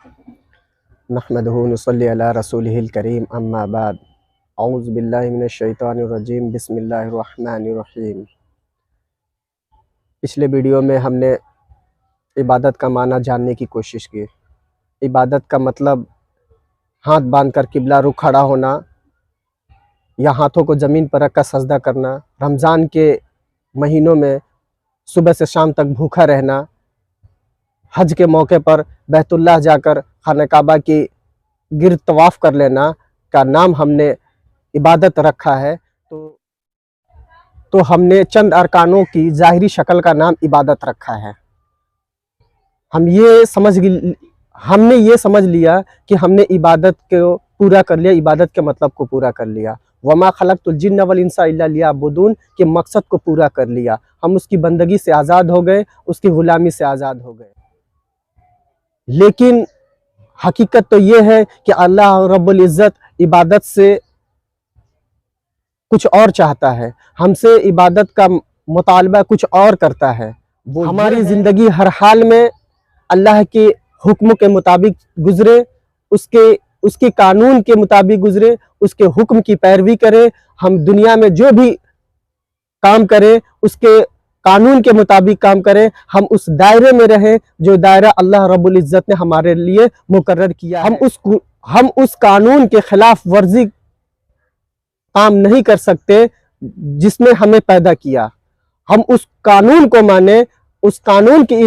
نحمدہ نصلی علی رسولہ الکریم اما بعد اعوذ باللہ من الشیطان الرجیم بسم اللہ الرحمن الرحیم۔ پچھلے ویڈیو میں ہم نے عبادت کا معنی جاننے کی کوشش کی۔ عبادت کا مطلب ہاتھ باندھ کر قبلہ رخ کھڑا ہونا یا ہاتھوں کو زمین پر رکھ کر سجدہ کرنا، رمضان کے مہینوں میں صبح سے شام تک بھوکا رہنا، حج کے موقع پر بیت اللہ جا کر خانہ کعبہ کی گرد طواف کر لینا کا نام ہم نے عبادت رکھا ہے۔ تو ہم نے چند ارکانوں کی ظاہری شکل کا نام عبادت رکھا ہے۔ ہم نے یہ سمجھ لیا کہ ہم نے عبادت کو پورا کر لیا، عبادت کے مطلب کو پورا کر لیا۔ وما خلقت الجن والانس الا لیعبدون کے مقصد کو پورا کر لیا۔ ہم اس کی بندگی سے آزاد ہو گئے، اس کی غلامی سے آزاد ہو گئے۔ لیکن حقیقت تو یہ ہے کہ اللہ رب العزت عبادت سے کچھ اور چاہتا ہے، ہم سے عبادت کا مطالبہ کچھ اور کرتا ہے۔ وہ ہماری زندگی ہر حال میں اللہ کے حکم کے مطابق گزرے، اس کے قانون کے مطابق گزرے، اس کے حکم کی پیروی کرے۔ ہم دنیا میں جو بھی کام کریں اس کے قانون کے مطابق کام کریں، ہم اس دائرے میں رہیں جو دائرہ اللہ رب العزت نے ہمارے لیے مقرر کیا ہے۔ ہم اس قانون کے خلاف ورزی کام نہیں کر سکتے جس نے ہمیں پیدا کیا۔ ہم اس قانون کو مانیں، اس قانون کی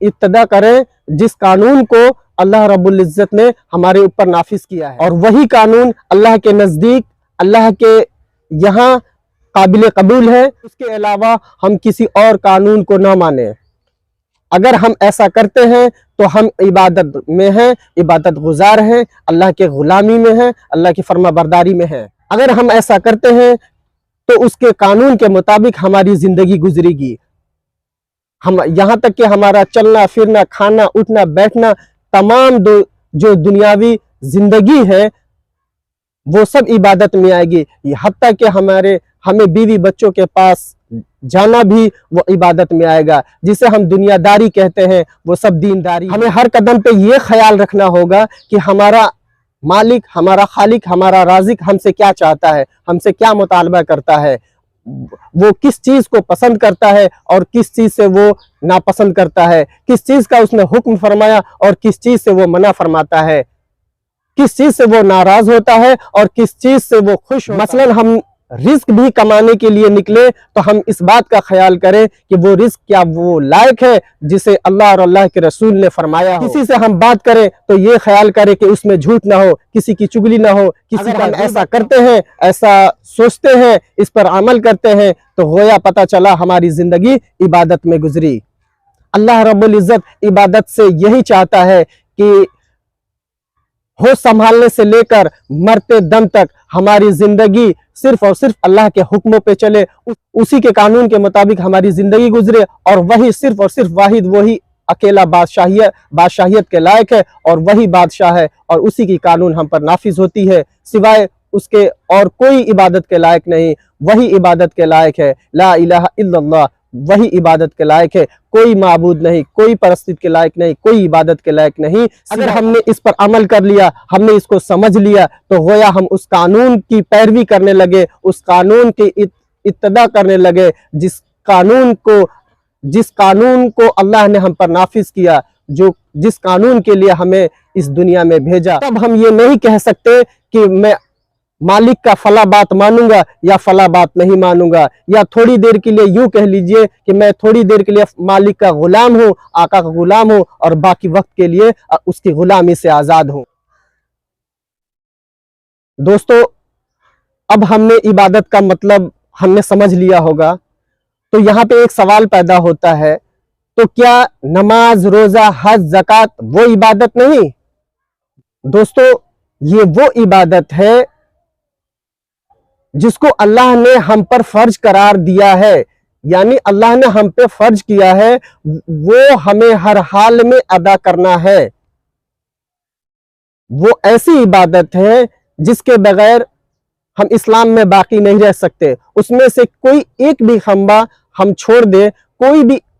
اتباع کریں جس قانون کو اللہ رب العزت نے ہمارے اوپر نافذ کیا ہے، اور وہی قانون اللہ کے نزدیک، اللہ کے یہاں قابل قبول ہے۔ اس کے علاوہ ہم کسی اور قانون کو نہ مانیں۔ اگر ہم ایسا کرتے ہیں تو ہم عبادت میں ہیں، عبادت گزار ہیں، اللہ کے غلامی میں ہیں، اللہ کی فرما برداری میں ہیں۔ اگر ہم ایسا کرتے ہیں تو اس کے قانون کے مطابق ہماری زندگی گزرے گی۔ یہاں تک کہ ہمارا چلنا پھرنا، کھانا اٹھنا بیٹھنا، تمام جو دنیاوی زندگی ہے وہ سب عبادت میں آئے گی۔ حتیٰ کہ ہمیں بیوی بچوں کے پاس جانا بھی وہ عبادت میں آئے گا۔ جسے ہم دنیا داری کہتے ہیں وہ سب دینداری۔ ہمیں ہر قدم پہ یہ خیال رکھنا ہوگا کہ ہمارا مالک، ہمارا خالق، ہمارا رازق ہم سے کیا چاہتا ہے، ہم سے کیا مطالبہ کرتا ہے، وہ کس چیز کو پسند کرتا ہے اور کس چیز سے وہ ناپسند کرتا ہے، کس چیز کا اس نے حکم فرمایا اور کس چیز سے وہ منع فرماتا ہے، کس چیز سے وہ ناراض ہوتا ہے اور کس چیز سے وہ خوش ہوتا ہے۔ مثلا ہم رزق بھی کمانے کے لیے نکلے تو ہم اس بات کا خیال کریں کہ وہ رزق کیا وہ لائق ہے جسے اللہ اور اللہ کے رسول نے فرمایا ہو۔ کسی سے ہم بات کریں تو یہ خیال کریں کہ اس میں جھوٹ نہ ہو، کسی کی چگلی نہ ہو۔ اگر ہم ایسا کرتے ہیں، ایسا سوچتے ہیں، اس پر عمل کرتے ہیں تو گویا پتہ چلا ہماری زندگی عبادت میں گزری۔ اللہ رب العزت عبادت سے یہی چاہتا ہے کہ ہوش سنبھالنے سے لے کر مرتے دم تک ہماری زندگی صرف اور صرف اللہ کے حکموں پہ چلے، اسی کے قانون کے مطابق ہماری زندگی گزرے، اور وہی صرف اور صرف واحد وہی اکیلا بادشاہیت کے لائق ہے، اور وہی بادشاہ ہے، اور اسی کی قانون ہم پر نافذ ہوتی ہے، سوائے اس کے اور کوئی عبادت کے لائق نہیں۔ وہی عبادت کے لائق ہے، لا الہ الا اللہ، وہی عبادت کے لائق ہے، کوئی معبود نہیں، کوئی پرستش کے لائق نہیں، کوئی عبادت کے لائق نہیں۔ اگر ہم نے اس پر عمل کر لیا، ہم نے اس کو سمجھ لیا، تو گویا ہم اس قانون کی پیروی کرنے لگے، اس قانون کی اتباع کرنے لگے جس قانون کو اللہ نے ہم پر نافذ کیا، جس قانون کے لیے ہمیں اس دنیا میں بھیجا۔ تب ہم یہ نہیں کہہ سکتے کہ میں مالک کا فلاں بات مانوں گا یا فلاں بات نہیں مانوں گا، یا تھوڑی دیر کے لیے یوں کہہ لیجئے کہ میں تھوڑی دیر کے لیے مالک کا غلام ہوں، آقا کا غلام ہوں، اور باقی وقت کے لیے اس کی غلامی سے آزاد ہوں۔ دوستو، اب ہم نے عبادت کا مطلب ہم نے سمجھ لیا ہوگا، تو یہاں پہ ایک سوال پیدا ہوتا ہے، تو کیا نماز، روزہ، حج، زکوٰۃ وہ عبادت نہیں؟ دوستو، یہ وہ عبادت ہے جس کو اللہ نے ہم پر فرض قرار دیا ہے، یعنی اللہ نے ہم پہ فرض کیا ہے، وہ ہمیں ہر حال میں ادا کرنا ہے۔ وہ ایسی عبادت ہے جس کے بغیر ہم اسلام میں باقی نہیں رہ سکتے۔ اس میں سے کوئی ایک بھی خمبہ ہم چھوڑ دیں، کوئی بھی